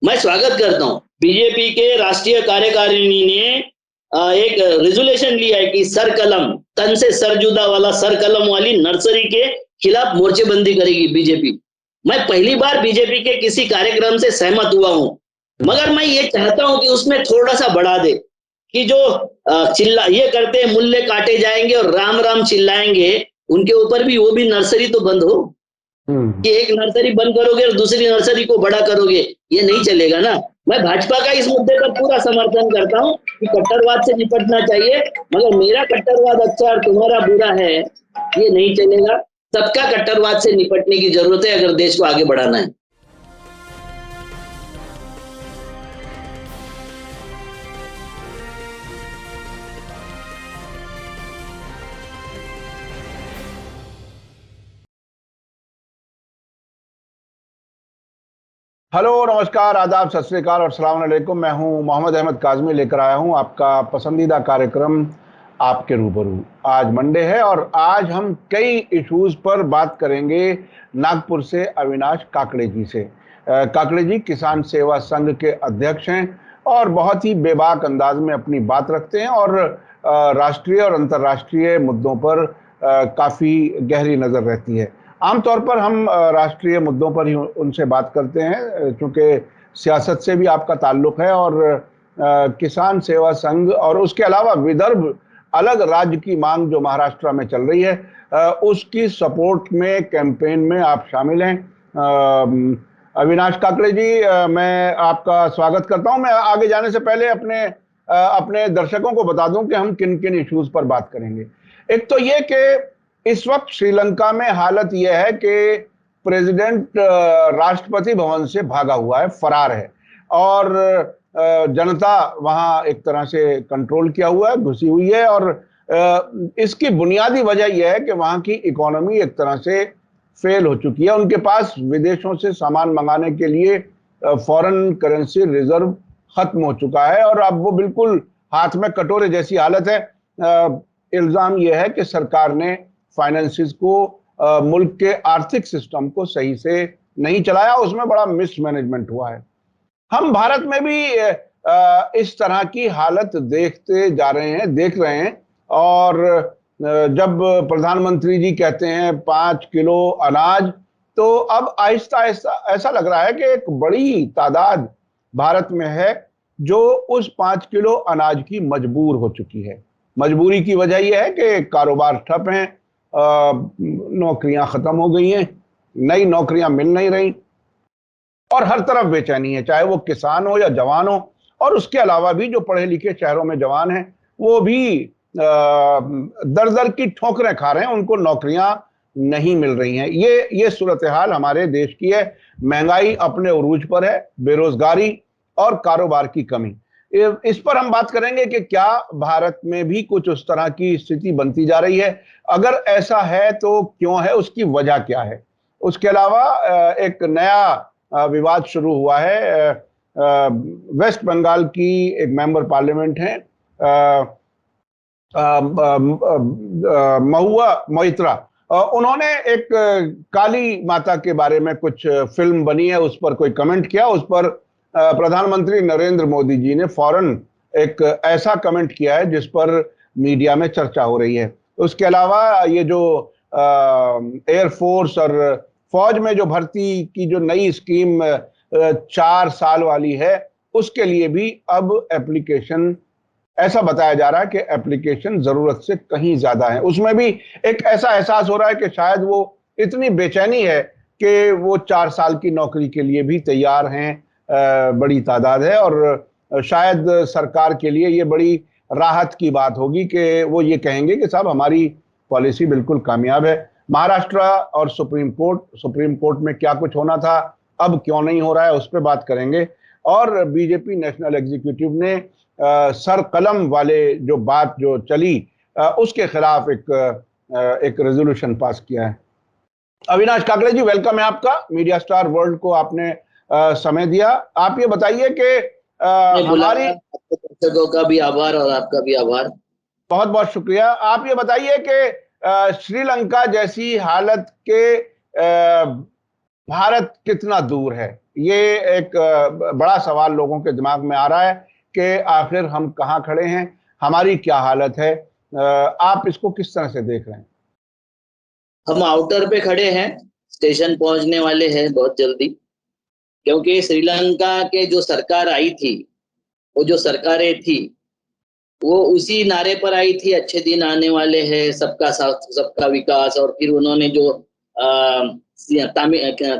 मैं स्वागत करता हूँ। बीजेपी के राष्ट्रीय कार्यकारिणी ने एक रेज़ोल्यूशन लिया है कि सर कलम, तन से सर जुदा वाला सर कलम वाली नर्सरी के खिलाफ मोर्चेबंदी करेगी बीजेपी। मैं पहली बार बीजेपी के किसी कार्यक्रम से सहमत हुआ हूँ, मगर मैं ये चाहता हूँ कि उसमें थोड़ा-सा बढ़ा दे कि जो चिल्ला ये करते हैं मूल्य काटे जाएँगे और राम-राम चिल्लाएँगे, उनके ऊपर भी वो भी नर्सरी तो बंद हो। हम्म। कि एक नर्सरी बंद करोगे और दूसरी नर्सरी को बड़ा करोगे, ये नहीं चलेगा ना। मैं भाजपा का इस मुद्दे पर पूरा समर्थन करता हूँ कि कट्टरवाद से निपटना चाहिए, मगर मेरा कट्टरवाद अच्छा और तुम्हारा बुरा है, ये नहीं चलेगा। सबका कट्टरवाद से निपटने की ज़रूरत है अगर देश को आगे बढ़ाना है। हेलो, नमस्कार, आदाब, सत श्री अकाल और सलाम अलैकुम। मैं हूं मोहम्मद अहमद काज़मी, लेकर आया हूं आपका पसंदीदा कार्यक्रम आपके रूबरू। आज मंडे है और आज हम कई इश्यूज पर बात करेंगे नागपुर से अविनाश काकड़े जी से। काकड़े जी किसान सेवा संघ के अध्यक्ष हैं और बहुत ही बेबाक अंदाज में अपनी बात रखते हैं और राष्ट्रीय और अंतर्राष्ट्रीय मुद्दों पर काफ़ी गहरी नज़र रहती है। आमतौर पर हम राष्ट्रीय मुद्दों पर ही उनसे बात करते हैं, क्योंकि सियासत से भी आपका ताल्लुक है और किसान सेवा संघ और उसके अलावा विदर्भ अलग राज्य की मांग जो महाराष्ट्र में चल रही है, उसकी सपोर्ट में कैंपेन में आप शामिल हैं। अविनाश काकड़े जी, मैं आपका स्वागत करता हूं। मैं आगे जाने से पहले अपने दर्शकों को बता दूं कि हम किन किन इश्यूज पर बात करेंगे। एक तो ये कि इस वक्त श्रीलंका में हालत यह है कि प्रेसिडेंट राष्ट्रपति भवन से भागा हुआ है, फरार है और जनता वहां एक तरह से कंट्रोल किया हुआ है, घुसी हुई है और इसकी बुनियादी वजह यह है कि वहां की इकोनॉमी एक तरह से फेल हो चुकी है। उनके पास विदेशों से सामान मंगाने के लिए फॉरेन करेंसी रिजर्व खत्म हो चुका है और अब वो बिल्कुल हाथ में कटोरे जैसी हालत है। इल्जाम यह है कि सरकार ने फाइनेंसिस को, मुल्क के आर्थिक सिस्टम को सही से नहीं चलाया, उसमें बड़ा मिसमैनेजमेंट हुआ है। हम भारत में भी इस तरह की हालत देखते जा रहे हैं, देख रहे हैं और जब प्रधानमंत्री जी कहते हैं 5 किलो अनाज, तो अब आहिस्ता आहिस्ता ऐसा लग रहा है कि एक बड़ी तादाद भारत में है जो उस 5 किलो अनाज की मजबूर हो चुकी है। मजबूरी की वजह यह है कि कारोबार ठप हैं, नौकरियां खत्म हो गई हैं, नई नौकरियां मिल नहीं रही और हर तरफ बेचैनी है, चाहे वो किसान हो या जवान हो। और उसके अलावा भी जो पढ़े लिखे शहरों में जवान हैं वो भी दर दर की ठोकरें खा रहे हैं, उनको नौकरियां नहीं मिल रही हैं। ये सूरत हाल हमारे देश की है। महंगाई अपने उरूज पर है, बेरोजगारी और कारोबार की कमी। इस पर हम बात करेंगे कि क्या भारत में भी कुछ उस तरह की स्थिति बनती जा रही है, अगर ऐसा है तो क्यों है, उसकी वजह क्या है। उसके अलावा एक नया विवाद शुरू हुआ है। वेस्ट बंगाल की एक मेंबर पार्लियामेंट है, महुआ मोइत्रा, उन्होंने एक काली माता के बारे में कुछ फिल्म बनी है, उस पर कोई कमेंट किया। उस पर प्रधानमंत्री नरेंद्र मोदी जी ने फौरन एक ऐसा कमेंट किया है जिस पर मीडिया में चर्चा हो रही है। उसके अलावा ये जो एयरफोर्स और फौज में जो भर्ती की जो नई स्कीम 4 साल वाली है, उसके लिए भी अब एप्लीकेशन, ऐसा बताया जा रहा है कि एप्लीकेशन जरूरत से कहीं ज्यादा है। उसमें भी एक ऐसा एहसास हो रहा है कि शायद वो इतनी बेचैनी है कि वो 4 साल की नौकरी के लिए भी तैयार हैं। बड़ी तादाद है और शायद सरकार के लिए ये बड़ी राहत की बात होगी कि वो ये कहेंगे कि साहब हमारी पॉलिसी बिल्कुल कामयाब है। महाराष्ट्र और सुप्रीम कोर्ट में क्या कुछ होना था, अब क्यों नहीं हो रहा है, उस पर बात करेंगे। और बीजेपी नेशनल एग्जीक्यूटिव ने सर कलम वाले जो बात जो चली, उसके खिलाफ एक रेजोल्यूशन पास किया है। अविनाश काकड़े जी, वेलकम है आपका। मीडिया स्टार वर्ल्ड को आपने समय दिया। आप ये बताइए कि हमारी, आपके दर्शकों का भी आभार और आपका भी आभार। बहुत बहुत शुक्रिया। आप ये बताइए कि श्रीलंका जैसी हालत के भारत कितना दूर है, ये एक बड़ा सवाल लोगों के दिमाग में आ रहा है कि आखिर हम कहाँ खड़े हैं, हमारी क्या हालत है। आप इसको किस तरह से देख रहे हैं? हम आउटर पे खड़े हैं, स्टेशन पहुंचने वाले हैं बहुत जल्दी, क्योंकि श्रीलंका के जो सरकार आई थी, वो जो सरकारें थी, वो उसी नारे पर आई थी, अच्छे दिन आने वाले हैं, सबका साथ सबका विकास। और फिर उन्होंने जो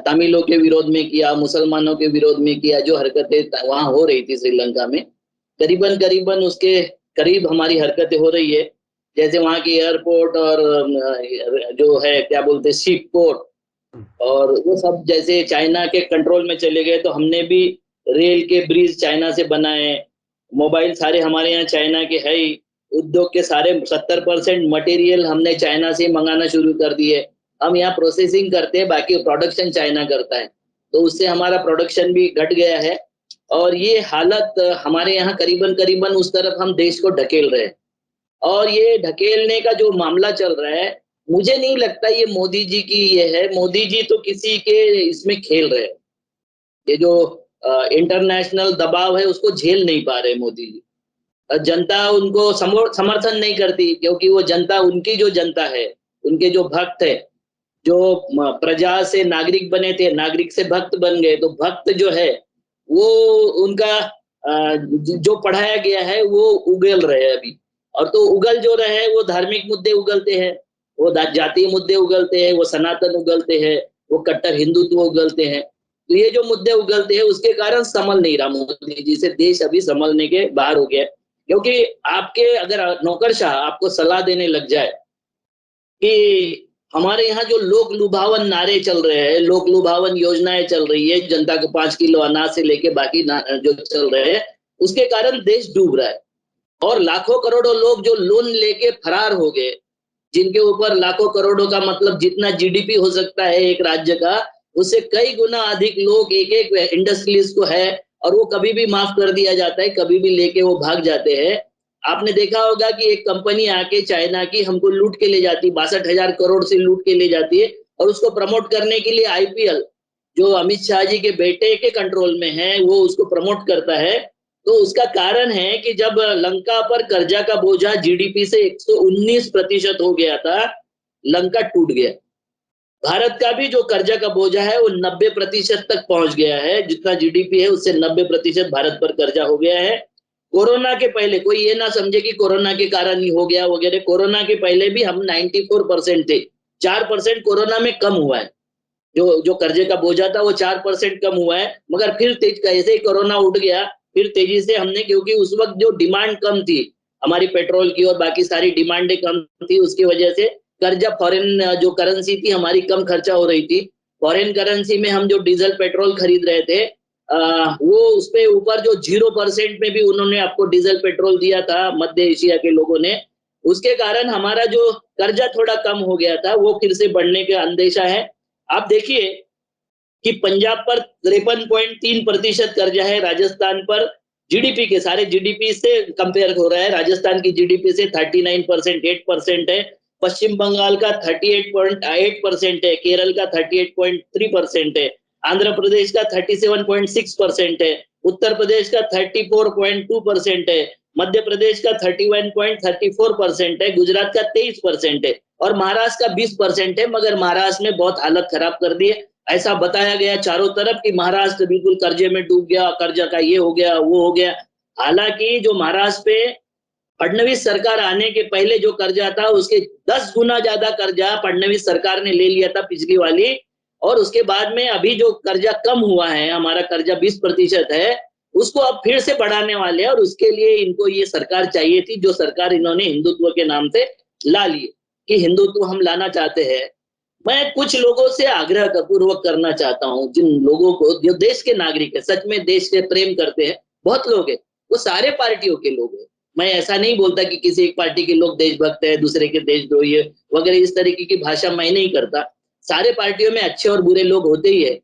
तामिलों के विरोध में किया, मुसलमानों के विरोध में किया, जो हरकतें वहां हो रही थी श्रीलंका में, करीबन करीबन उसके करीब हमारी हरकतें हो रही है। जैसे वहां की एयरपोर्ट और जो है क्या बोलते शिप पोर्ट, और वो सब जैसे चाइना के कंट्रोल में चले गए, तो हमने भी रेल के ब्रिज चाइना से बनाए। मोबाइल सारे हमारे यहाँ चाइना के है ही। उद्योग के सारे 70% मटेरियल हमने चाइना से मंगाना शुरू कर दिए। हम यहाँ प्रोसेसिंग करते हैं, बाकी प्रोडक्शन चाइना करता है, तो उससे हमारा प्रोडक्शन भी घट गया है। और ये हालत हमारे यहाँ करीबन करीबन उस तरफ हम देश को ढकेल रहे हैं। और ये ढकेलने का जो मामला चल रहा है, मुझे नहीं लगता ये मोदी जी की ये है। मोदी जी तो किसी के इसमें खेल रहे हैं। ये जो इंटरनेशनल दबाव है उसको झेल नहीं पा रहे मोदी जी। जनता उनको समर्थन नहीं करती, क्योंकि वो जनता, उनकी जो जनता है, उनके जो भक्त है, जो प्रजा से नागरिक बने थे, नागरिक से भक्त बन गए, तो भक्त जो है वो उनका जो पढ़ाया गया है वो उगल रहे हैं अभी। और तो उगल जो रहे वो धार्मिक मुद्दे उगलते हैं, वो जातीय मुद्दे उगलते हैं, वो सनातन उगलते हैं, वो कट्टर हिंदुत्व उगलते हैं। तो ये जो मुद्दे उगलते हैं उसके कारण संभल नहीं रहा मोदी जी से, देश अभी संभलने के बाहर हो गया। क्योंकि आपके अगर नौकरशाह आपको सलाह देने लग जाए कि हमारे यहाँ जो लोक लुभावन नारे चल रहे हैं, लोक लुभावन योजनाएं चल रही है, जनता को 5 किलो अनाज से लेके बाकी जो चल रहे हैं, उसके कारण देश डूब रहा है। और लाखों करोड़ों लोग जो लोन लेके फरार हो गए, जिनके ऊपर लाखों करोड़ों का मतलब जितना जीडीपी हो सकता है एक राज्य का, उससे कई गुना अधिक लोग एक एक इंडस्ट्रीज को है, और वो कभी भी माफ कर दिया जाता है, कभी भी लेके वो भाग जाते हैं। आपने देखा होगा कि एक कंपनी आके चाइना की हमको लूट के ले जाती, 62,000 करोड़ से लूट के ले जाती है, और उसको प्रमोट करने के लिए आईपीएल, जो अमित शाह जी के बेटे के कंट्रोल में है, वो उसको प्रमोट करता है। तो उसका कारण है कि जब लंका पर कर्जा का बोझा जीडीपी से 119% हो गया था, लंका टूट गया। भारत का भी जो कर्जा का बोझा है वो 90% तक पहुंच गया है। जितना जीडीपी है उससे 90% भारत पर कर्जा हो गया है। कोरोना के पहले कोई ये ना समझे कि कोरोना के कारण ही हो गया वगैरह, कोरोना के पहले भी हम 94% थे। 4% कोरोना में कम हुआ है, जो जो कर्जे का बोझा था वो 4% कम हुआ है। मगर फिर तेज कैसे ही कोरोना उठ गया, फिर तेजी से हमने, क्योंकि उस वक्त जो डिमांड कम थी हमारी पेट्रोल की और बाकी सारी डिमांडें कम थी, उसकी वजह से कर्जा, फॉरेन जो करेंसी थी हमारी कम खर्चा हो रही थी। फॉरेन करेंसी में हम जो डीजल पेट्रोल खरीद रहे थे, वो उस पे ऊपर जो 0% में भी उन्होंने आपको डीजल पेट्रोल दिया था मध्य एशिया के लोगों ने, उसके कारण हमारा जो कर्जा थोड़ा कम हो गया था वो फिर से बढ़ने का अंदेशा है। आप देखिए कि पंजाब पर 53.3% कर्जा है, राजस्थान पर जीडीपी के सारे जीडीपी से कंपेयर हो रहा है, राजस्थान की जीडीपी से 39% 8% है, पश्चिम बंगाल का 38.8% है, केरल का 38.3% है, आंध्र प्रदेश का 37.6% है, उत्तर प्रदेश का 34.2% है, मध्य प्रदेश का 31.34% है, गुजरात का 23% है, और महाराष्ट्र का 20% है। मगर महाराष्ट्र ने बहुत हालत खराब कर दी है। ऐसा बताया गया चारों तरफ कि महाराष्ट्र बिल्कुल कर्जे में डूब गया, कर्जा का ये हो गया वो हो गया। हालांकि जो महाराष्ट्र पे फडणवीस सरकार आने के पहले जो कर्जा था उसके 10 गुना ज्यादा कर्जा फडणवीस सरकार ने ले लिया था पिछली वाली। और उसके बाद में अभी जो कर्जा कम हुआ है, हमारा कर्जा 20% है, उसको अब फिर से बढ़ाने वाले हैं। और उसके लिए इनको ये सरकार चाहिए थी, जो सरकार इन्होंने हिंदुत्व के नाम से ला ली, कि हिंदुत्व हम लाना चाहते हैं। मैं कुछ लोगों से आग्रह पूर्वक करना चाहता हूं, जिन लोगों को, जो देश के नागरिक है, सच में देश से प्रेम करते हैं, बहुत लोग हैं, वो सारे पार्टियों के लोग हैं। मैं ऐसा नहीं बोलता कि किसी एक पार्टी के लोग देशभक्त है, दूसरे के देशद्रोही है वगैरह, इस तरीके की भाषा मैं नहीं करता। सारे पार्टियों में अच्छे और बुरे लोग होते ही है।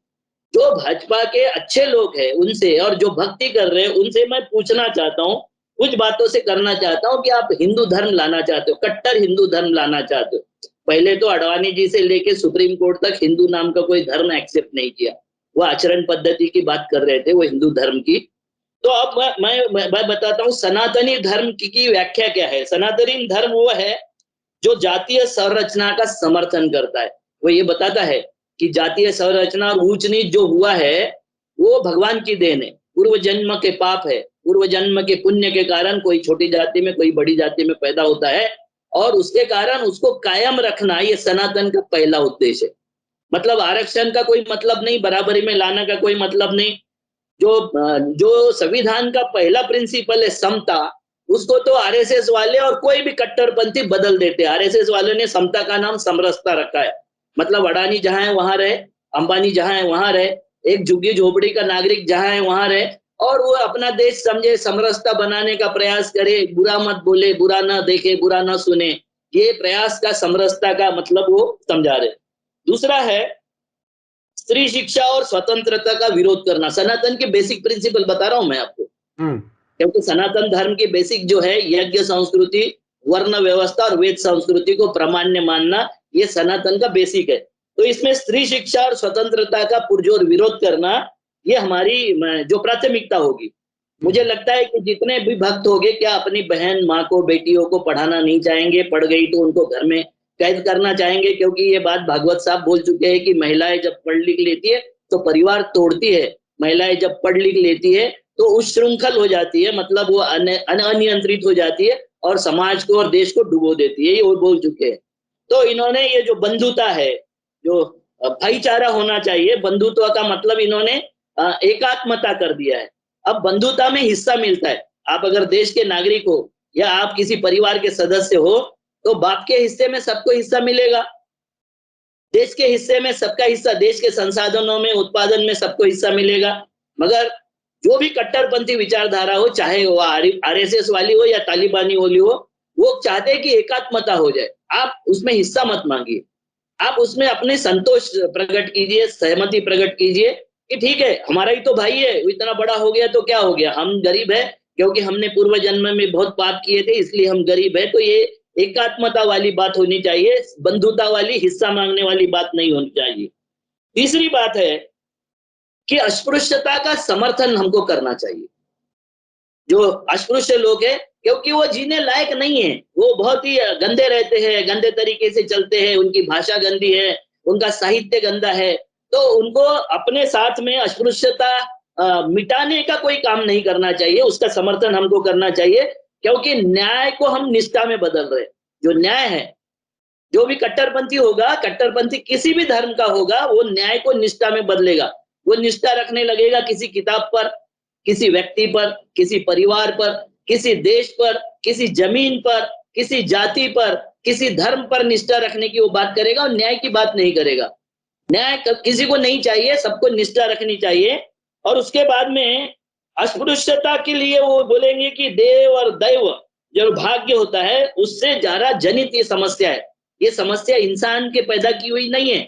जो भाजपा के अच्छे लोग हैं उनसे, और जो भक्ति कर रहे हैं उनसे मैं पूछना चाहता हूँ, कुछ बातों से करना चाहता हूँ कि आप हिंदू धर्म लाना चाहते हो, कट्टर हिंदू धर्म लाना चाहते हो। पहले तो अडवाणी जी से लेके सुप्रीम कोर्ट तक हिंदू नाम का कोई धर्म एक्सेप्ट नहीं किया। वो आचरण पद्धति की बात कर रहे थे, वो हिंदू धर्म की। तो अब मैं बताता हूँ सनातनी धर्म की व्याख्या क्या है। सनातनी धर्म वो है जो जातीय संरचना का समर्थन करता है। वो ये बताता है कि जातीय संरचना और ऊंच नीच जो हुआ है वो भगवान की देन है, पूर्व जन्म के पाप है, पूर्व जन्म के पुण्य के कारण कोई छोटी जाति में कोई बड़ी जाति में पैदा होता है और उसके कारण उसको कायम रखना ये सनातन का पहला उद्देश्य है। मतलब आरक्षण का कोई मतलब नहीं, बराबरी में लाने का कोई मतलब नहीं। जो संविधान का पहला प्रिंसिपल है समता, उसको तो आरएसएस वाले और कोई भी कट्टरपंथी बदल देते हैं। आरएसएस वाले ने समता का नाम समरसता रखा है। मतलब अडानी जहां है वहां रहे, अंबानी जहां है वहां रहे, एक झुग्गी झोपड़ी का नागरिक जहां है वहां रहे और वो अपना देश समझे, समरसता बनाने का प्रयास करे, बुरा मत बोले, बुरा ना देखे, बुरा ना सुने। ये प्रयास का समरसता का मतलब वो समझा रहे। दूसरा है स्त्री शिक्षा और स्वतंत्रता का विरोध करना। सनातन के बेसिक प्रिंसिपल बता रहा हूं मैं आपको, क्योंकि सनातन धर्म की बेसिक जो है यज्ञ संस्कृति, वर्ण व्यवस्था और वेद संस्कृति को प्रामाण्य मानना, ये सनातन का बेसिक है। तो इसमें स्त्री शिक्षा और स्वतंत्रता का पुरजोर विरोध करना ये हमारी जो प्राथमिकता होगी। मुझे लगता है कि जितने भी भक्त होंगे क्या अपनी बहन माँ को, बेटियों को पढ़ाना नहीं चाहेंगे, पढ़ गई तो उनको घर में कैद करना चाहेंगे, क्योंकि ये बात भागवत साहब बोल चुके हैं कि महिलाएं जब पढ़ लिख लेती है तो परिवार तोड़ती है, महिलाएं जब पढ़ लिख लेती है तो उच्छृंखल हो जाती है, मतलब वो अनियंत्रित हो जाती है और समाज को और देश को डुबो देती है, ये वो बोल चुके हैं। तो इन्होंने ये जो बंधुता है, जो भाईचारा होना चाहिए, बंधुत्व का मतलब इन्होंने एकात्मता कर दिया है। अब बंधुता में हिस्सा मिलता है। आप अगर देश के नागरिक हो या आप किसी परिवार के सदस्य हो तो बाप के हिस्से में सबको हिस्सा मिलेगा, देश के हिस्से में सबका हिस्सा, देश के संसाधनों में, उत्पादन में सबको हिस्सा मिलेगा। मगर जो भी कट्टरपंथी विचारधारा हो, चाहे वो आरएसएस वाली हो या तालिबानी वाली हो, वो चाहते हैं कि एकात्मता हो जाए। आप उसमें हिस्सा मत मांगिए, आप उसमें अपने संतोष प्रकट कीजिए, सहमति प्रकट कीजिए कि ठीक है हमारा ही तो भाई है, इतना बड़ा हो गया तो क्या हो गया, हम गरीब है क्योंकि हमने पूर्व जन्म में बहुत पाप किए थे इसलिए हम गरीब है। तो ये एकात्मता वाली बात होनी चाहिए, बंधुता वाली, हिस्सा मांगने वाली बात नहीं होनी चाहिए। तीसरी बात है कि अस्पृश्यता का समर्थन हमको करना चाहिए। जो अस्पृश्य लोग हैं क्योंकि वो जीने लायक नहीं है, वो बहुत ही गंदे रहते हैं, गंदे तरीके से चलते हैं, उनकी भाषा गंदी है, उनका साहित्य गंदा है, तो उनको अपने साथ में अस्पृश्यता मिटाने का कोई काम नहीं करना चाहिए, उसका समर्थन हमको करना चाहिए। क्योंकि न्याय को हम निष्ठा में बदल रहे। जो न्याय है, जो भी कट्टरपंथी होगा, कट्टरपंथी किसी भी धर्म का होगा, वो न्याय को निष्ठा में बदलेगा। वो निष्ठा रखने लगेगा किसी किताब पर, किसी व्यक्ति पर, किसी परिवार पर, किसी देश पर, किसी जमीन पर, किसी जाति पर, किसी धर्म पर निष्ठा रखने की वो बात करेगा और न्याय की बात नहीं करेगा। न्याय किसी को नहीं चाहिए, सबको निष्ठा रखनी चाहिए। और उसके बाद में अस्पृश्यता के लिए वो बोलेंगे कि देव और दैव जो भाग्य होता है उससे ज्यादा जनित ये समस्या है। ये समस्या इंसान के पैदा की हुई नहीं है,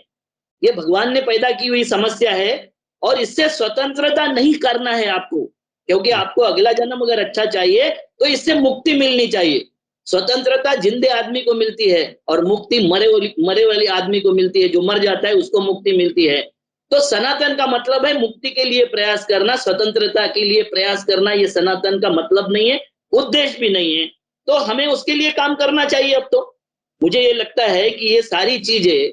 ये भगवान ने पैदा की हुई समस्या है और इससे स्वतंत्रता नहीं करना है आपको, क्योंकि आपको अगला जन्म अगर अच्छा चाहिए तो इससे मुक्ति मिलनी चाहिए। स्वतंत्रता जिंदे आदमी को मिलती है और मुक्ति मरे वाली आदमी को मिलती है, जो मर जाता है उसको मुक्ति मिलती है। तो सनातन का मतलब है मुक्ति के लिए प्रयास करना, स्वतंत्रता के लिए प्रयास करना। ये सनातन का मतलब नहीं है, उद्देश्य भी नहीं है। तो हमें उसके लिए काम करना चाहिए। अब तो मुझे ये लगता है कि ये सारी चीजें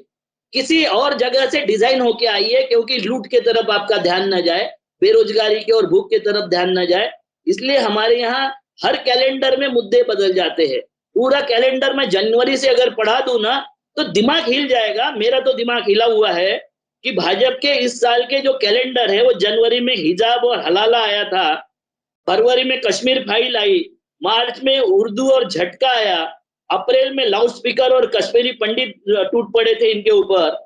किसी और जगह से डिजाइन होके आई है, क्योंकि लूट के तरफ आपका ध्यान न जाए, बेरोजगारी के और भूख के तरफ ध्यान न जाए, इसलिए हमारे यहाँ हर कैलेंडर में मुद्दे बदल जाते हैं। पूरा कैलेंडर में जनवरी से अगर पढ़ा दूं ना तो दिमाग हिल जाएगा। मेरा तो दिमाग हिला हुआ है कि भाजपा के इस साल के जो कैलेंडर है वो जनवरी में हिजाब और हलाला आया था, फरवरी में कश्मीर फाइल आई, मार्च में उर्दू और झटका आया, अप्रैल में लाउड स्पीकर और कश्मीरी पंडित टूट पड़े थे इनके ऊपर,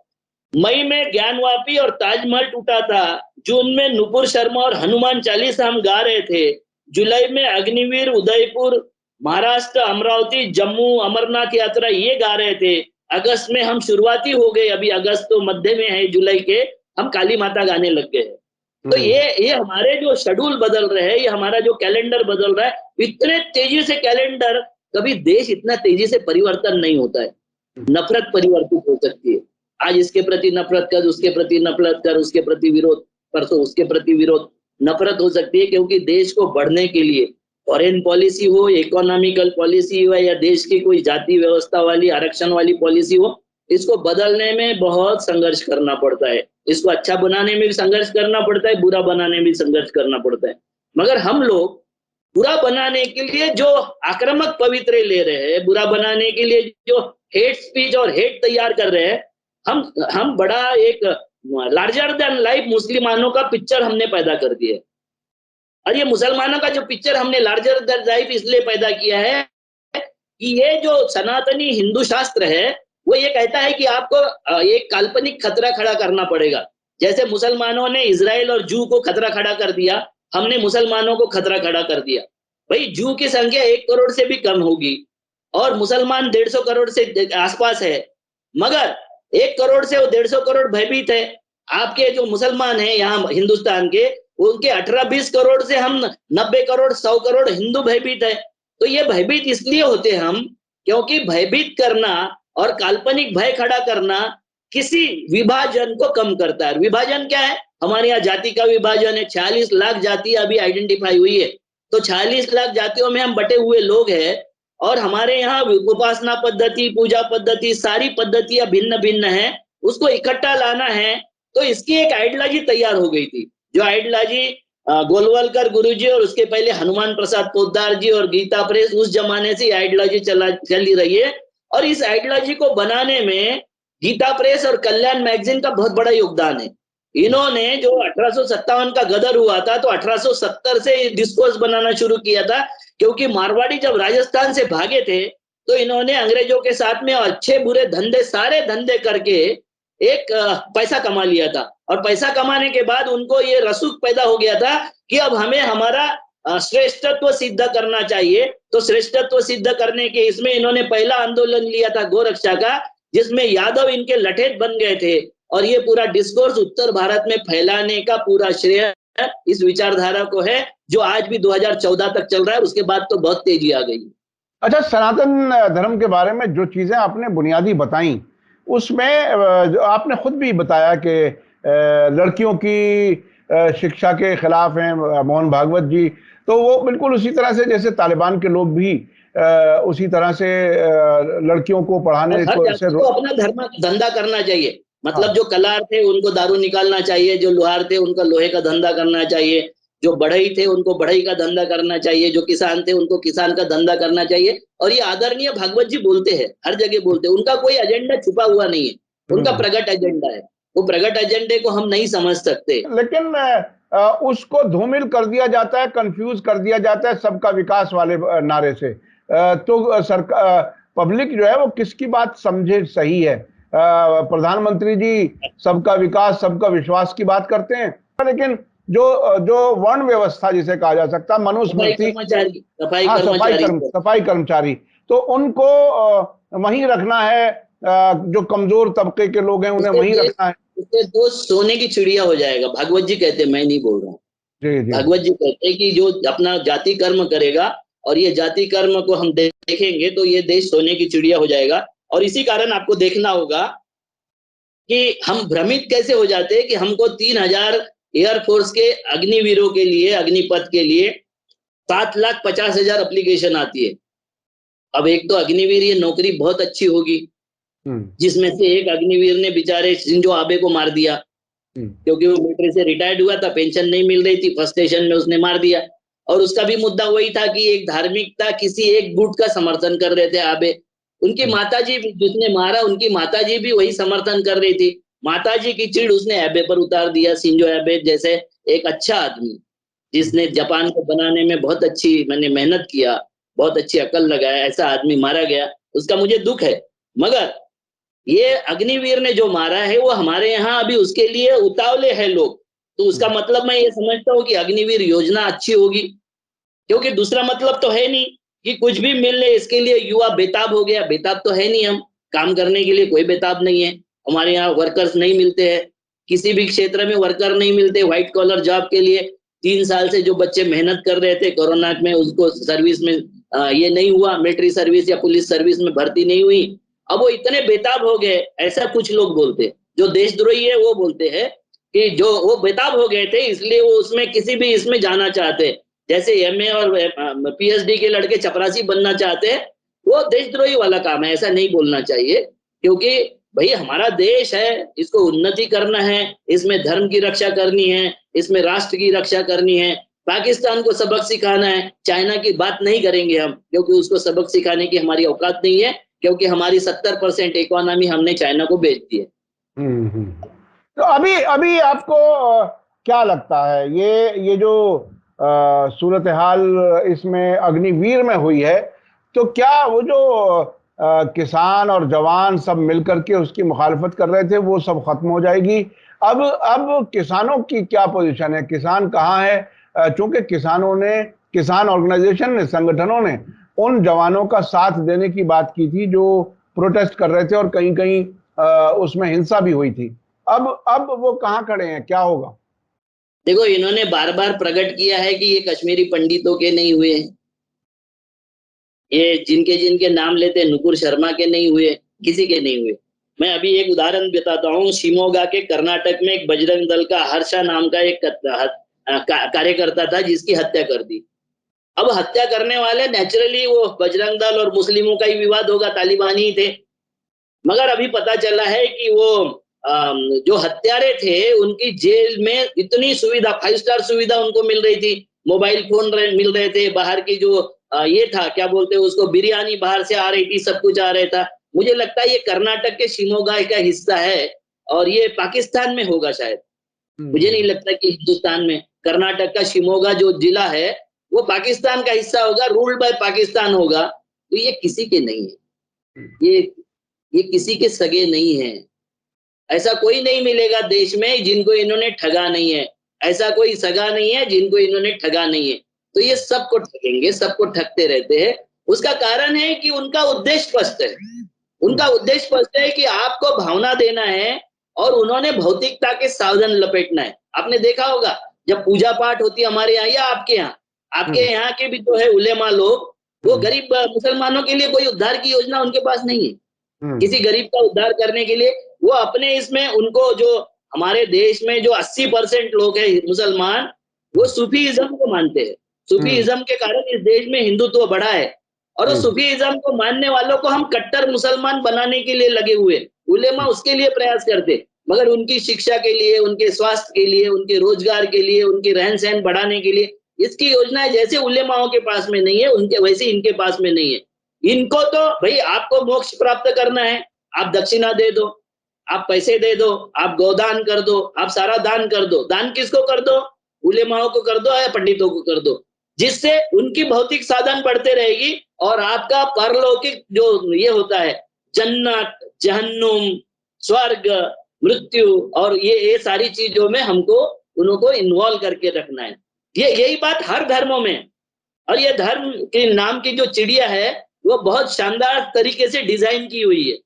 मई में ज्ञानवापी और ताजमहल टूटा था, जून में नुपुर शर्मा और हनुमान चालीसा हम गा रहे थे, जुलाई में अग्निवीर, उदयपुर, महाराष्ट्र, अमरावती, जम्मू, अमरनाथ यात्रा ये गा रहे थे, अगस्त में हम शुरुआती हो गए, अभी अगस्त तो मध्य में है, जुलाई के हम काली माता गाने लग गए। तो ये हमारे जो शेड्यूल बदल रहे हैं, ये हमारा जो कैलेंडर बदल रहा है, इतने तेजी से कैलेंडर, कभी देश इतना तेजी से परिवर्तन नहीं होता है। नफरत परिवर्तित हो सकती है, आज इसके प्रति नफरत कर, उसके प्रति नफरत कर, उसके प्रति विरोध, पर तो उसके प्रति विरोध, नफरत हो सकती है, क्योंकि देश को बढ़ने के लिए फॉरेन पॉलिसी हो, इकोनॉमिकल पॉलिसी हो, या देश की कोई जाति व्यवस्था वाली आरक्षण वाली पॉलिसी हो, इसको बदलने में बहुत संघर्ष करना पड़ता है। इसको अच्छा बनाने में भी संघर्ष करना पड़ता है, बुरा बनाने में भी संघर्ष करना पड़ता है। मगर हम लोग बुरा बनाने के लिए जो आक्रामक पवित्रे ले रहे हैं, बुरा बनाने के लिए जो हेट स्पीच और हेट तैयार कर रहे हैं, हम बड़ा एक लार्जर देन लाइफ मुसलमानों का पिक्चर हमने पैदा कर दिया है। और ये मुसलमानों का जो पिक्चर हमने लार्जर देन लाइफ इसलिए पैदा किया है कि ये जो सनातनी हिंदू शास्त्र है वो ये कहता है कि आपको एक काल्पनिक खतरा खड़ा करना पड़ेगा। जैसे मुसलमानों ने इजराइल और जू को खतरा खड़ा कर दिया, हमने मुसलमानों को खतरा खड़ा कर दिया। भाई जू की संख्या 1 करोड़ से भी कम होगी और मुसलमान 150 करोड़ से आसपास है, मगर 1 करोड़ से वो 150 करोड़ भयभीत है। आपके जो मुसलमान हैं यहाँ हिंदुस्तान के, उनके 18-20 करोड़ से हम 90 करोड़ 100 करोड़ हिंदू भयभीत है। तो ये भयभीत इसलिए होते हम क्योंकि भयभीत करना और काल्पनिक भय खड़ा करना किसी विभाजन को कम करता है। विभाजन क्या है? हमारे यहाँ जाति का विभाजन है, 46 लाख जाति अभी आइडेंटिफाई हुई है। तो 46 लाख जातियों में हम बटे हुए लोग हैं और हमारे यहाँ उपासना पद्धति, पूजा पद्धति, सारी पद्धतियां भिन्न भिन्न है। उसको इकट्ठा लाना है तो इसकी एक आइडियोलॉजी तैयार हो गई थी, जो आइडियोलॉजी गोलवलकर गुरुजी और उसके पहले हनुमान प्रसाद पोद्दार जी और गीता प्रेस, उस जमाने से आइडियोलॉजी चली रही है। और इस आइडियोलॉजी को बनाने में गीता प्रेस और कल्याण मैगजीन का बहुत बड़ा योगदान है। इन्होंने जो 1857 का गदर हुआ था तो 1870 से डिस्कोर्स बनाना शुरू किया था, क्योंकि मारवाड़ी जब राजस्थान से भागे थे तो इन्होंने अंग्रेजों के साथ में अच्छे बुरे धंधे, सारे धंधे करके एक पैसा कमा लिया था। और पैसा कमाने के बाद उनको ये रसूख पैदा हो गया था कि अब हमें हमारा श्रेष्ठत्व सिद्ध करना चाहिए। तो श्रेष्ठत्व सिद्ध करने के इसमें इन्होंने पहला आंदोलन लिया था गोरक्षा का, जिसमें यादव इनके लठेत बन गए थे। और ये पूरा डिस्कोर्स उत्तर भारत में फैलाने का पूरा श्रेय इस विचारधारा को है, जो आज भी 2014 तक चल रहा है। उसके बाद तो बहुत तेजी आ गई। अच्छा, सनातन धर्म के बारे में जो चीजें आपने बुनियादी बताई, उसमें जो आपने खुद भी बताया कि लड़कियों की शिक्षा के खिलाफ हैं मोहन भागवत जी, तो वो बिल्कुल उसी तरह से जैसे तालिबान के लोग भी उसी तरह से लड़कियों को पढ़ाने को अपना धर्म धंधा करना चाहिए। मतलब जो कलार थे उनको दारू निकालना चाहिए, जो लोहार थे उनको लोहे का धंधा करना चाहिए, जो बढ़ई थे उनको बढ़ई का धंधा करना चाहिए, जो किसान थे उनको किसान का धंधा करना चाहिए। और ये आदरणीय भागवत जी बोलते हैं, हर जगह बोलते हैं। उनका कोई एजेंडा छुपा हुआ नहीं है, उनका प्रगट एजेंडा है। वो प्रगट एजेंडे को हम नहीं समझ सकते, लेकिन उसको धूमिल कर दिया जाता है, कंफ्यूज कर दिया जाता है सबका विकास वाले नारे से। तो सरकार, पब्लिक जो है वो किसकी बात समझे सही है? प्रधानमंत्री जी सबका विकास, सबका विश्वास की बात करते हैं, लेकिन जो वर्ण व्यवस्था जिसे कहा जा सकता है, मनुस्मृति, सफाई कर्मचारी, तो उनको वहीं रखना है। जो कमजोर तबके के लोग हैं उन्हें वहीं रखना है। उससे तो सोने की चिड़िया हो जाएगा। भागवत जी कहते हैं, मैं नहीं बोल रहा हूँ, भागवत जी कहते हैं कि जो अपना जाति कर्म करेगा, और ये जाति कर्म को हम देखेंगे तो ये देश सोने की चिड़िया हो जाएगा। और इसी कारण आपको देखना होगा कि हम भ्रमित कैसे हो जाते हैं कि हमको 3000 एयरफोर्स के अग्निवीरों के लिए, अग्निपथ के लिए 7,50,000 एप्लीकेशन आती है। अब एक तो अग्निवीर ये नौकरी बहुत अच्छी होगी, जिसमें से एक अग्निवीर ने बेचारे शिंजो आबे को मार दिया, क्योंकि वो मिलिट्री से रिटायर्ड हुआ था, पेंशन नहीं मिल रही थी, फर्स्ट स्टेशन में उसने मार दिया। और उसका भी मुद्दा वही था कि एक धार्मिकता, किसी एक गुट का समर्थन कर रहे थे आबे। उनकी माताजी भी, जिसने मारा, उनकी माताजी भी वही समर्थन कर रही थी। माताजी की चिढ़ उसने आबे पर उतार दिया। शिंजो आबे जैसे एक अच्छा आदमी, जिसने जापान को बनाने में बहुत अच्छी मेहनत किया, बहुत अच्छी अकल लगाया, ऐसा आदमी मारा गया, उसका मुझे दुख है। मगर ये अग्निवीर ने जो मारा है वो हमारे यहाँ अभी उसके लिए उतावले हैं लोग। तो उसका मतलब मैं ये समझता हूँ कि अग्निवीर योजना अच्छी होगी, क्योंकि दूसरा मतलब तो है नहीं कि कुछ भी मिल ले इसके लिए युवा बेताब हो गया। बेताब तो है नहीं, हम काम करने के लिए कोई बेताब नहीं है। हमारे यहाँ वर्कर्स नहीं मिलते हैं, किसी भी क्षेत्र में वर्कर नहीं मिलते। व्हाइट कॉलर जॉब के लिए 3 साल से जो बच्चे मेहनत कर रहे थे कोरोना में, उसको सर्विस में ये नहीं हुआ, मिलिट्री सर्विस या पुलिस सर्विस में भर्ती नहीं हुई। अब वो इतने बेताब हो गए, ऐसा कुछ लोग बोलते हैं। जो देशद्रोही है वो बोलते हैं कि जो वो बेताब हो गए थे, इसलिए वो उसमें किसी भी इसमें जाना चाहते, जैसे एमए और पीएचडी के लड़के चपरासी बनना चाहते हैं। वो देशद्रोही वाला काम है, ऐसा नहीं बोलना चाहिए। क्योंकि भाई हमारा देश है, इसको उन्नति करना है, इसमें धर्म की रक्षा करनी है, इसमें राष्ट्र की रक्षा करनी है। पाकिस्तान को सबक सिखाना है। चाइना की बात नहीं करेंगे हम, क्योंकि उसको सबक सिखाने की हमारी औकात नहीं है, क्योंकि हमारी 70% इकोनॉमी हमने चाइना को बेच दी है। तो अभी अभी आपको क्या लगता है, ये जो सूरत हाल इसमें अग्निवीर में हुई है, तो क्या वो जो किसान और जवान सब मिलकर के उसकी मुखालफत कर रहे थे, वो सब खत्म हो जाएगी? अब किसानों की क्या पोजीशन है? किसान कहाँ है? चूंकि किसान ऑर्गेनाइजेशन ने, संगठनों ने उन जवानों का साथ देने की बात की थी जो प्रोटेस्ट कर रहे थे, और कहीं कहीं उसमें हिंसा भी हुई थी। अब वो कहाँ खड़े हैं? क्या होगा? देखो, इन्होंने बार बार प्रकट किया है कि ये कश्मीरी पंडितों के नहीं हुए, ये जिनके जिनके नाम लेते नुपुर शर्मा के नहीं हुए, किसी के नहीं हुए। मैं अभी एक उदाहरण बताता हूँ। शिमोगा के कर्नाटक में एक बजरंग दल का हर्षा नाम का एक कार्यकर्ता था, जिसकी हत्या कर दी। अब हत्या करने वाले नेचुरली वो बजरंग दल और मुस्लिमों का ही विवाद होगा, तालिबानी ही थे। मगर अभी पता चला है कि वो जो हत्यारे थे उनकी जेल में इतनी सुविधा, 5 स्टार सुविधा उनको मिल रही थी। मोबाइल फोन मिल रहे थे, बाहर की जो ये था, क्या बोलते हैं उसको, बिरयानी बाहर से आ रही थी, सब कुछ आ रहा था। मुझे लगता है ये कर्नाटक के शिमोगा का हिस्सा है, और ये पाकिस्तान में होगा शायद। मुझे नहीं लगता कि हिंदुस्तान में। कर्नाटक का शिमोगा जो जिला है वो पाकिस्तान का हिस्सा होगा, रूल्ड बाय पाकिस्तान होगा। तो ये किसी के नहीं है, ये किसी के सगे नहीं है। ऐसा कोई नहीं मिलेगा देश में जिनको इन्होंने ठगा नहीं है। ऐसा कोई सगा नहीं है जिनको इन्होंने ठगा नहीं है। तो ये सबको ठगेंगे, सबको ठगते रहते हैं। उसका कारण है कि उनका उद्देश्य स्पष्ट है। उनका उद्देश्य स्पष्ट है कि आपको भावना देना है, और उन्होंने भौतिकता के साधन लपेटना है। आपने देखा होगा जब पूजा पाठ होती है हमारे यहाँ या आपके यहाँ के भी जो है उलेमा लोग, वो गरीब मुसलमानों के लिए कोई उद्धार की योजना उनके पास नहीं है। किसी गरीब का उद्धार करने के लिए वो अपने इसमें, उनको जो हमारे देश में जो 80% लोग हैं मुसलमान, वो सूफीइज्म को मानते हैं। सूफीइज्म के कारण इस देश में हिंदुत्व बढ़ा है, और उस सूफीइज्म को मानने वालों को हम कट्टर मुसलमान बनाने के लिए लगे हुए। उलेमा उसके लिए प्रयास करते, मगर उनकी शिक्षा के लिए, उनके स्वास्थ्य के लिए, उनके रोजगार के लिए, उनके रहन सहन बढ़ाने के लिए इसकी योजनाएं जैसे उलेमाओं के पास में नहीं है, उनके वैसे इनके पास में नहीं है। इनको तो भाई आपको मोक्ष प्राप्त करना है, आप दक्षिणा दे दो, आप पैसे दे दो, आप गोदान कर दो, आप सारा दान कर दो। दान किसको कर दो? उलेमाओं को कर दो या पंडितों को कर दो, जिससे उनकी भौतिक साधन बढ़ते रहेगी, और आपका परलौकिक जो ये होता है, जन्नत, जहन्नुम, स्वर्ग, मृत्यु, और ये सारी चीजों में हमको उनको इन्वॉल्व करके रखना है। ये यही बात हर धर्मों में। और ये धर्म के नाम की जो चिड़िया है वो बहुत शानदार तरीके से डिजाइन की हुई है।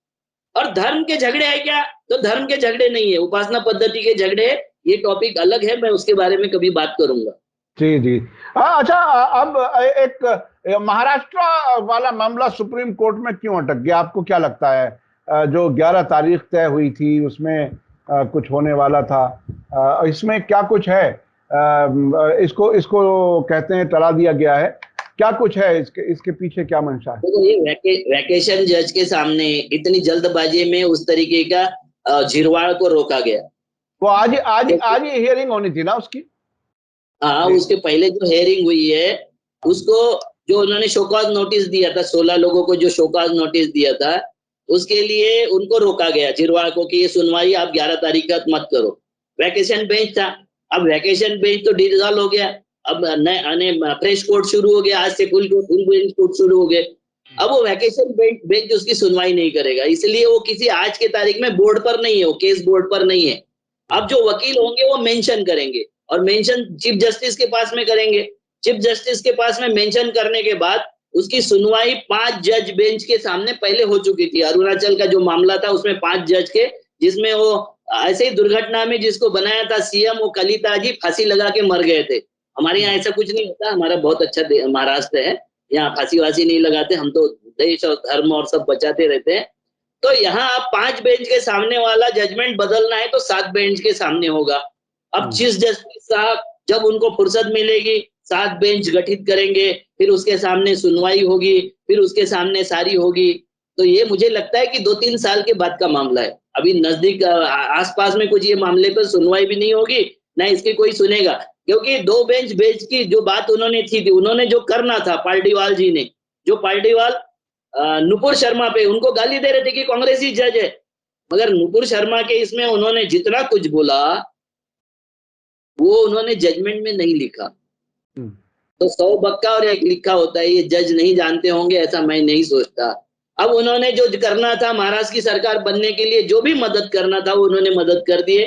और धर्म के झगड़े है क्या? तो धर्म के झगड़े नहीं है, उपासना पद्धति के झगड़े है। ये टॉपिक अलग है, मैं उसके बारे में कभी बात करूंगा। जी जी। अच्छा, अब एक महाराष्ट्र वाला मामला सुप्रीम कोर्ट में क्यों अटक गया? आपको क्या लगता है? जो 11 तारीख तय हुई थी उसमें कुछ होने वाला था, इसमें क्या कुछ है? इसको कहते हैं टला दिया गया है, क्या कुछ है इसके पीछे? क्या मंशा है? तो ये वैकेशन जज के सामने इतनी जल्दबाजी में उस तरीके का झिरवाड़ को रोका गया। वो आज ही हियरिंग होनी थी ना उसकी? हाँ, उसके पहले जो हेयरिंग हुई है उसको, जो उन्होंने शोकॉज नोटिस दिया था, 16 लोगों को जो शोकॉज नोटिस दिया था, उसके लिए उनको रोका गया झिरवाड़ को कि ये सुनवाई आप 11 तारीख का मत करो। वैकेशन बेंच था, अब वैकेशन बेंच तो डिसॉल्व हो गया। अब नए फ्रेश कोर्ट शुरू हो गया, आज से फुल बेंच कोर्ट शुरू हो गए। अब वो वैकेशन बेंच उसकी सुनवाई नहीं करेगा, इसलिए वो किसी आज के तारीख में बोर्ड पर नहीं है, वो केस बोर्ड पर नहीं है। अब जो वकील होंगे वो मेंशन करेंगे, और मेंशन चीफ जस्टिस के पास में करेंगे। चीफ जस्टिस के पास में मेंशन करने के बाद उसकी सुनवाई 5 जज बेंच के सामने पहले हो चुकी थी। अरुणाचल का जो मामला था उसमें 5 जज के, जिसमें वो ऐसे ही दुर्घटना में जिसको बनाया था सीएम, वो कलिता जी फांसी लगा के मर गए थे। हमारे यहाँ ऐसा कुछ नहीं होता, हमारा बहुत अच्छा महाराष्ट्र है, यहाँ फांसी वासी नहीं लगाते, हम तो देश और धर्म और सब बचाते रहते हैं। तो यहाँ आप 5 बेंच के सामने वाला जजमेंट बदलना है तो 7 बेंच के सामने होगा। अब चीफ जस्टिस साहब जब उनको फुर्सत मिलेगी 7 बेंच गठित करेंगे, फिर उसके सामने सुनवाई होगी, फिर उसके सामने सारी होगी। तो ये मुझे लगता है कि 2-3 साल के बाद का मामला है। अभी नजदीक आसपास में कुछ ये मामले पर सुनवाई भी नहीं होगी, ना इसकी कोई सुनेगा। क्योंकि 2 बेंच की जो बात उन्होंने थी, उन्होंने जो करना था, पार्टीवाल जी ने, जो पार्टीवाल नुपुर शर्मा पे उनको गाली दे रहे थे कि कांग्रेसी जज है, मगर नुपुर शर्मा के इसमें उन्होंने जितना कुछ बोला वो उन्होंने जजमेंट में नहीं लिखा। तो 100 बक्का और एक लिखा होता है, ये जज नहीं जानते होंगे ऐसा मैं नहीं सोचता। अब उन्होंने जो करना था महाराष्ट्र की सरकार बनने के लिए, जो भी मदद करना था वो उन्होंने मदद कर दिए।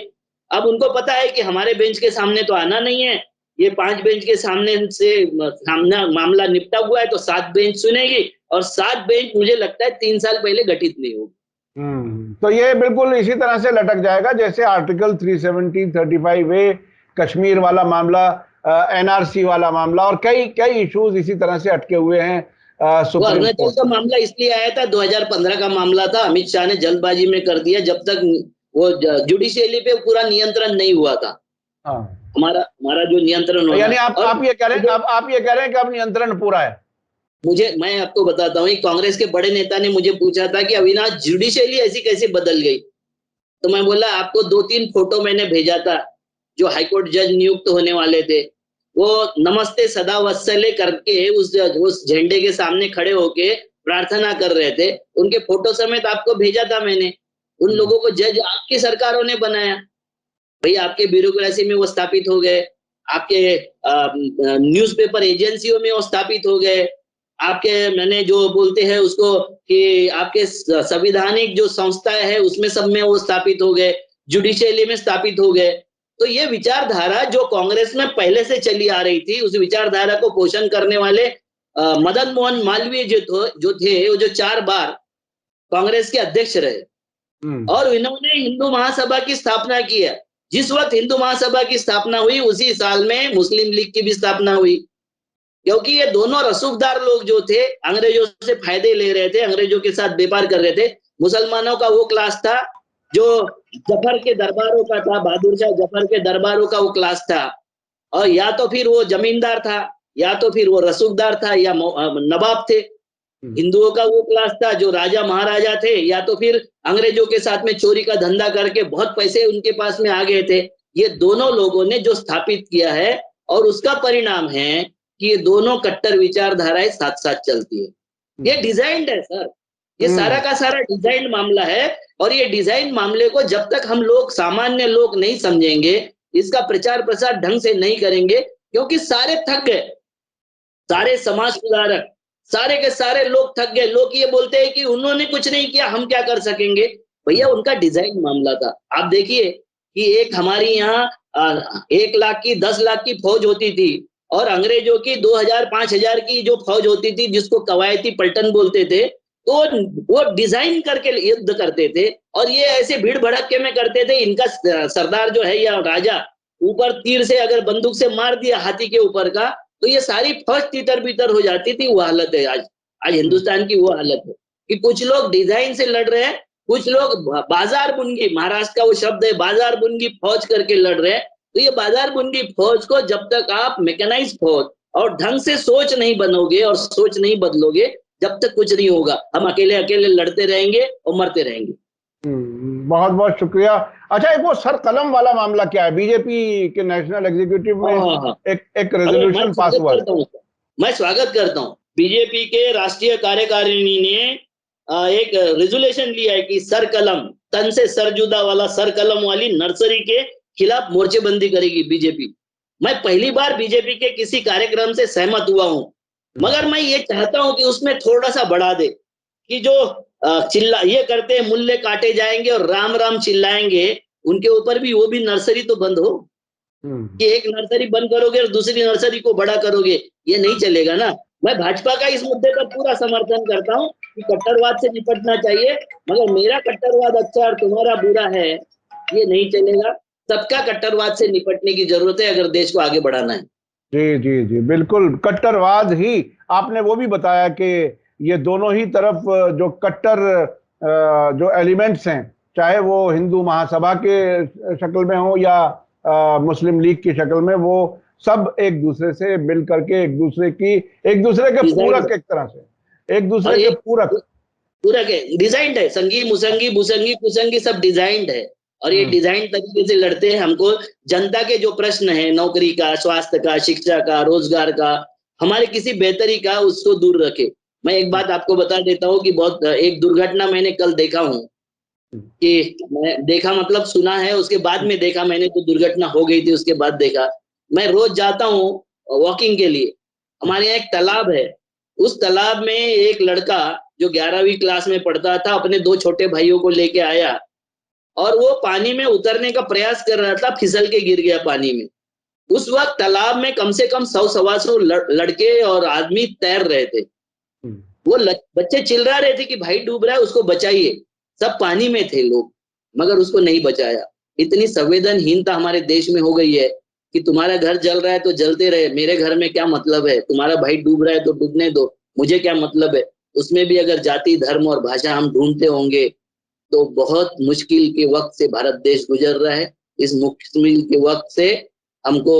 अब उनको पता है कि हमारे बेंच के सामने तो आना नहीं है, ये 5 बेंच के सामने से सामना मामला निपटा हुआ है, तो 7 बेंच सुनेगी और 7 बेंच मुझे लगता है 3 साल पहले गठित नहीं होगी। तो ये बिल्कुल इसी तरह से लटक जाएगा जैसे आर्टिकल 370, 35A, कश्मीर वाला मामला, एनआरसी वाला मामला और कई कई इश्यूज इसी तरह से अटके हुए हैं। वो अरुणाचल का मामला इसलिए आया था, 2015 का मामला था, अमित शाह ने जल्दबाजी में कर दिया, जब तक वो जुडिशियली पे पूरा नियंत्रण नहीं हुआ था। हमारा जो नियंत्रण होना, यानी आप ये कह रहे हैं, आप ये कह रहे हैं कि अब नियंत्रण पूरा है। मैं आपको बताता हूँ, कांग्रेस के बड़े नेता ने मुझे पूछा था कि अविनाश जुडिशियली ऐसी कैसे बदल गई, तो मैं बोला आपको 2-3 फोटो मैंने भेजा था जो हाईकोर्ट जज नियुक्त होने वाले थे, वो नमस्ते सदा वत्सले करके उस झंडे के सामने खड़े होके प्रार्थना कर रहे थे, उनके फोटो समेत आपको भेजा था मैंने। उन लोगों को जज आपकी सरकारों ने बनाया भाई, आपके ब्यूरोक्रेसी में वो स्थापित हो गए, आपके न्यूज़पेपर एजेंसियों में वो स्थापित हो गए, आपके मैंने जो बोलते हैं उसको कि आपके संवैधानिक जो संस्थाएं हैं उसमें सब में वो स्थापित हो गए, जुडिशियली में स्थापित हो गए। तो ये विचारधारा जो कांग्रेस में पहले से चली आ रही थी, उस विचारधारा को पोषण करने वाले मदन मोहन मालवीय जो थे, वो जो 4 बार कांग्रेस के अध्यक्ष रहे और इन्होंने हिंदू महासभा की स्थापना की है। जिस वक्त हिंदू महासभा की स्थापना हुई उसी साल में मुस्लिम लीग की भी स्थापना हुई, क्योंकि ये दोनों रसूखदार लोग जो थे अंग्रेजों से फायदे ले रहे थे, अंग्रेजों के साथ व्यापार कर रहे थे। मुसलमानों का वो क्लास था जो जफर के दरबारों का था, बहादुर शाह जफर के दरबारों का वो क्लास था, और या तो फिर वो जमींदार था, या तो फिर वो रसूखदार था, या नवाब थे। हिंदुओं का वो क्लास था जो राजा महाराजा थे, या तो फिर अंग्रेजों के साथ में चोरी का धंधा करके बहुत पैसे उनके पास में आ गए थे। ये दोनों लोगों ने जो स्थापित किया है और उसका परिणाम है कि ये दोनों कट्टर विचारधाराएं साथ साथ चलती है। ये डिजाइन्ड है सर, ये सारा का सारा डिजाइन मामला है, और ये डिजाइन मामले को जब तक हम लोग सामान्य लोग नहीं समझेंगे, इसका प्रचार प्रसार ढंग से नहीं करेंगे, क्योंकि सारे थक गए, सारे समाज सुधारक, सारे के सारे लोग थक गए। लोग ये बोलते हैं कि उन्होंने कुछ नहीं किया, हम क्या कर सकेंगे। भैया उनका डिजाइन मामला था। आप देखिए कि एक हमारी यहाँ 1 लाख की 10 लाख की फौज होती थी, और अंग्रेजों की 2000-5000 की जो फौज होती थी, जिसको कवायती पलटन बोलते थे, तो वो डिजाइन करके युद्ध करते थे, और ये ऐसे भीड़ भड़के में करते थे। इनका सरदार जो है या राजा ऊपर तीर से अगर बंदूक से मार दिया हाथी के ऊपर का, तो ये सारी फौज तितर बितर हो जाती थी। वो हालत है आज हिंदुस्तान की, वो हालत है कि कुछ लोग डिजाइन से लड़ रहे हैं, कुछ लोग बाजार बुनगी, महाराष्ट्र का वो शब्द है बाजार बुनगी फौज करके लड़ रहे हैं। तो ये बाजार बुनगी फौज को जब तक आप मैकेनाइज फौज और ढंग से सोच नहीं बनोगे और सोच नहीं बदलोगे, जब तक कुछ नहीं होगा। हम अकेले अकेले लड़ते रहेंगे और मरते रहेंगे। बहुत बहुत शुक्रिया। अच्छा, एक वो सर कलम वाला मामला क्या है? बीजेपी के नेशनल एग्जीक्यूटिव में एक रेजोल्यूशन पास हुआ है। मैं स्वागत करता हूँ। बीजेपी के राष्ट्रीय कार्यकारिणी ने एक रेजोल्यूशन लिया है कि सर कलम, तन से सरजुदा वाला सर कलम वाली नर्सरी के खिलाफ मोर्चेबंदी करेगी बीजेपी। मैं पहली बार बीजेपी के किसी कार्यक्रम से सहमत हुआ हूं, मगर मैं ये चाहता हूं कि उसमें थोड़ा सा बढ़ा दे कि जो चिल्ला ये करते हैं मूल्य काटे जाएंगे और राम राम चिल्लाएंगे, उनके ऊपर भी वो भी नर्सरी तो बंद हो। कि एक नर्सरी बंद करोगे और दूसरी नर्सरी को बड़ा करोगे, ये नहीं चलेगा ना। मैं भाजपा का इस मुद्दे पर पूरा समर्थन करता हूं कि कट्टरवाद से निपटना चाहिए, मगर मेरा कट्टरवाद अच्छा और तुम्हारा बुरा है, ये नहीं चलेगा। सबका कट्टरवाद से निपटने की जरूरत है अगर देश को आगे बढ़ाना है। जी जी जी, बिल्कुल। कट्टरवाद ही, आपने वो भी बताया कि ये दोनों ही तरफ जो कट्टर जो एलिमेंट्स हैं, चाहे वो हिंदू महासभा के शक्ल में हो या मुस्लिम लीग की शक्ल में, वो सब एक दूसरे से मिल करके एक दूसरे के पूरक, एक तरह से एक दूसरे के पूरक है, डिजाइंड है, संगी मुसंगी भुसंगी कुसंगी सब डिजाइंड है, और ये डिजाइन तरीके से लड़ते हैं। हमको जनता के जो प्रश्न है, नौकरी का, स्वास्थ्य का, शिक्षा का, रोजगार का, हमारे किसी बेहतरी का, उसको दूर रखे। मैं एक बात आपको बता देता हूँ कि बहुत एक दुर्घटना मैंने कल देखा हूँ, कि मैं देखा मतलब सुना है, उसके बाद में देखा मैंने, तो दुर्घटना हो गई थी उसके बाद देखा। मैं रोज जाता हूँ वॉकिंग के लिए, हमारे यहाँ एक तालाब है, उस तालाब में एक लड़का जो 11वीं क्लास में पढ़ता था अपने 2 छोटे भाइयों को लेके आया, और वो पानी में उतरने का प्रयास कर रहा था, फिसल के गिर गया पानी में। उस वक्त तालाब में कम से कम 100-125 लड़के और आदमी तैर रहे थे। वो बच्चे चिल्ला रहे थे कि भाई डूब रहा है, उसको बचाइए। सब पानी में थे लोग, मगर उसको नहीं बचाया। इतनी संवेदनहीनता हमारे देश में हो गई है कि तुम्हारा घर जल रहा है तो जलते रहे, मेरे घर में क्या मतलब है, तुम्हारा भाई डूब रहा है तो डूबने दो, मुझे क्या मतलब है। उसमें भी अगर जाति, धर्म और भाषा हम ढूंढते होंगे तो बहुत मुश्किल के वक्त से भारत देश गुजर रहा है। इस मुश्किल के वक्त से हमको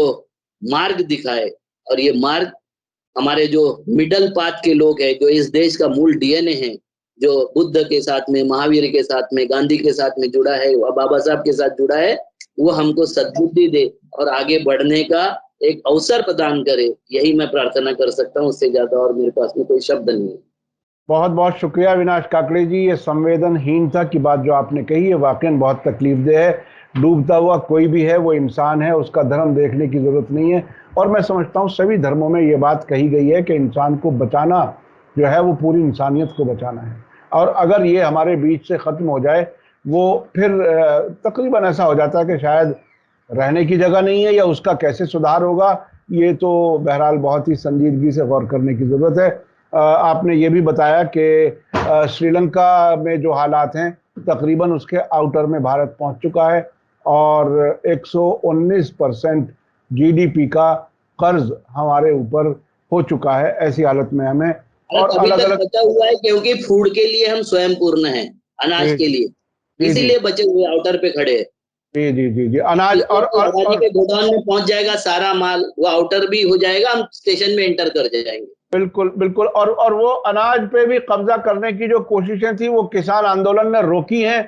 मार्ग दिखाए, और ये मार्ग हमारे जो मिडल पाथ के लोग हैं, जो इस देश का मूल डीएनए है, जो बुद्ध के साथ में, महावीर के साथ में, गांधी के साथ में जुड़ा है, बाबा साहब के साथ जुड़ा है, वो हमको सद्बुद्धि दे और आगे बढ़ने का एक अवसर प्रदान करे। यही मैं प्रार्थना कर सकता हूँ, उससे ज्यादा और मेरे पास में कोई शब्द नहीं है। बहुत बहुत शुक्रिया अविनाश काकड़े जी। ये संवेदनहीनता की बात जो आपने कही है वाकई बहुत तकलीफदेह है। डूबता हुआ कोई भी है वो इंसान है, उसका धर्म देखने की जरूरत नहीं है। और मैं समझता हूँ सभी धर्मों में ये बात कही गई है कि इंसान को बचाना जो है वो पूरी इंसानियत को बचाना है। और अगर ये हमारे बीच से ख़त्म हो जाए, वो फिर तकरीबन ऐसा हो जाता है कि शायद रहने की जगह नहीं है, या उसका कैसे सुधार होगा, ये तो बहरहाल बहुत ही संजीदगी से गौर करने की ज़रूरत है। आपने ये भी बताया कि श्रीलंका में जो हालात हैं, तकरीबन उसके आउटर में भारत पहुंच चुका है, और 119% जीडीपी का कर्ज हमारे ऊपर हो चुका है। ऐसी हालत में हमें और अभी अलग तक अलग बचा हुआ है, क्योंकि फूड के लिए हम स्वयं पूर्ण हैं, अनाज के लिए, इसीलिए बचे हुए आउटर पे खड़े हैं। जी जी जी जी अनाज अदानी के गोदाम में पहुंच जाएगा सारा माल, वो आउटर भी हो जाएगा, हम स्टेशन में एंटर कर जाएंगे। बिल्कुल बिल्कुल। और वो अनाज पे भी कब्जा करने की जो कोशिशें थी वो किसान आंदोलन ने रोकी हैं,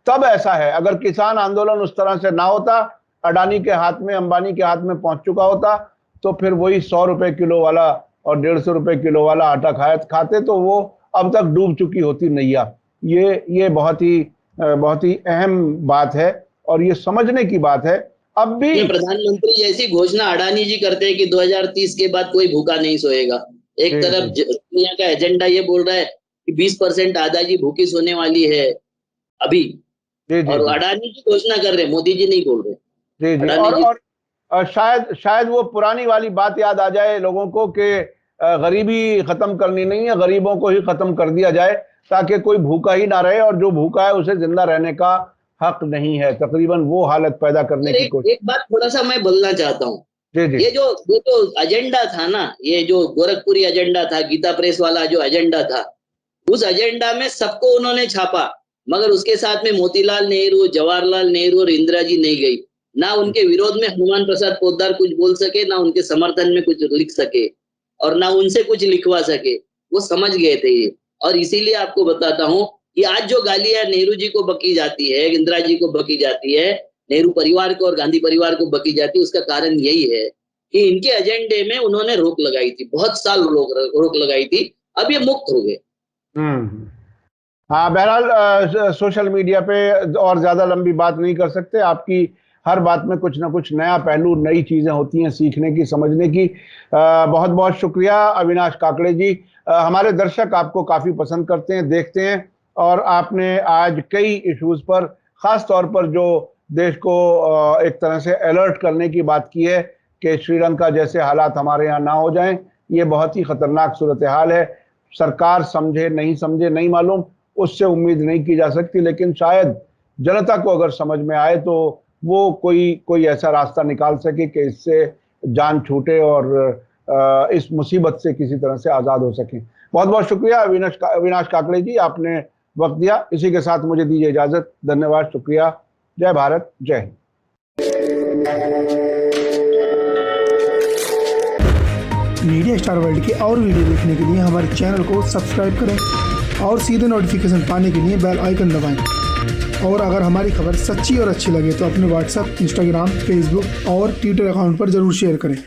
तब ऐसा है। अगर किसान आंदोलन उस तरह से ना होता, अडानी के हाथ में, अंबानी के हाथ में पहुंच चुका होता, तो फिर वही 100 रुपए किलो वाला और 150 रुपए किलो वाला आटा खाते तो वो अब तक डूब चुकी होती नैया। ये बहुत ही अहम बात है और ये समझने की बात है। अब भी ये प्रधानमंत्री जैसी घोषणा अडानी जी करते हैं कि 2030 के बाद कोई भूखा नहीं सोएगा। एक तरफ दुनिया का एजेंडा ये बोल रहा है कि 20% आबादी भूखी सोने वाली है अभी, और अडानी जी घोषणा कर रहे हैं, मोदी जी नहीं बोल रहे। जी जी। और शायद वो पुरानी वाली बात याद आ जाए लोगों को कि गरीबी खत्म करनी नहीं है, गरीबों को ही खत्म कर दिया जाए, ताकि कोई भूखा ही ना रहे, और जो भूखा है उसे जिंदा रहने का हक नहीं है। तकरीबन वो हालत पैदा करने की कोशिश। एक बात थोड़ा सा मैं बोलना चाहता हूँ। ये जो एजेंडा था ना, ये जो गोरखपुरी एजेंडा था, गीता प्रेस वाला जो एजेंडा था, उस एजेंडा में सबको उन्होंने छापा, मगर उसके साथ में मोतीलाल नेहरू, जवाहरलाल नेहरू और इंदिरा जी नहीं गई। ना उनके विरोध में हनुमान प्रसाद पोद्दार कुछ बोल सके, ना उनके समर्थन में कुछ लिख सके, और ना उनसे कुछ लिखवा सके। वो समझ गए थे ये। और इसीलिए आपको बताता हूँ कि आज जो गालियां नेहरू जी को बकी जाती है, इंदिरा जी को बकी जाती है, नेहरू परिवार को और गांधी परिवार को बकी जाती है, उसका कारण यही है कि इनके एजेंडे में उन्होंने रोक लगाई थी, बहुत साल रोक लगाई थी। अब ये मुक्त हो गए। हाँ, बहरहाल सोशल मीडिया पे और ज्यादा लंबी बात नहीं कर सकते। आपकी हर बात में कुछ ना कुछ नया पहलू, नई चीजें होती हैं सीखने की, समझने की। बहुत बहुत शुक्रिया अविनाश काकड़े जी। हमारे दर्शक आपको काफी पसंद करते हैं, देखते हैं, और आपने आज कई इश्यूज पर, खास तौर पर जो देश को एक तरह से अलर्ट करने की बात की है कि श्रीलंका जैसे हालात हमारे यहाँ ना हो जाएं। ये बहुत ही खतरनाक सूरत हाल है। सरकार समझे नहीं समझे नहीं मालूम, उससे उम्मीद नहीं की जा सकती, लेकिन शायद जनता को अगर समझ में आए तो वो कोई ऐसा रास्ता निकाल सके कि इससे जान छूटे और इस मुसीबत से किसी तरह से आज़ाद हो सके। बहुत बहुत शुक्रिया अविनाश काकड़े जी, आपने वक्त दिया। इसी के साथ मुझे दीजिए इजाज़त। धन्यवाद, शुक्रिया। जय भारत, जय हिंद। मीडिया स्टार वर्ल्ड के और वीडियो देखने के लिए हमारे चैनल को सब्सक्राइब करें और सीधे नोटिफिकेशन पाने के लिए बेल आइकन दबाएं। और अगर हमारी खबर सच्ची और अच्छी लगे तो अपने व्हाट्सएप, इंस्टाग्राम, फेसबुक और ट्विटर अकाउंट पर जरूर शेयर करें।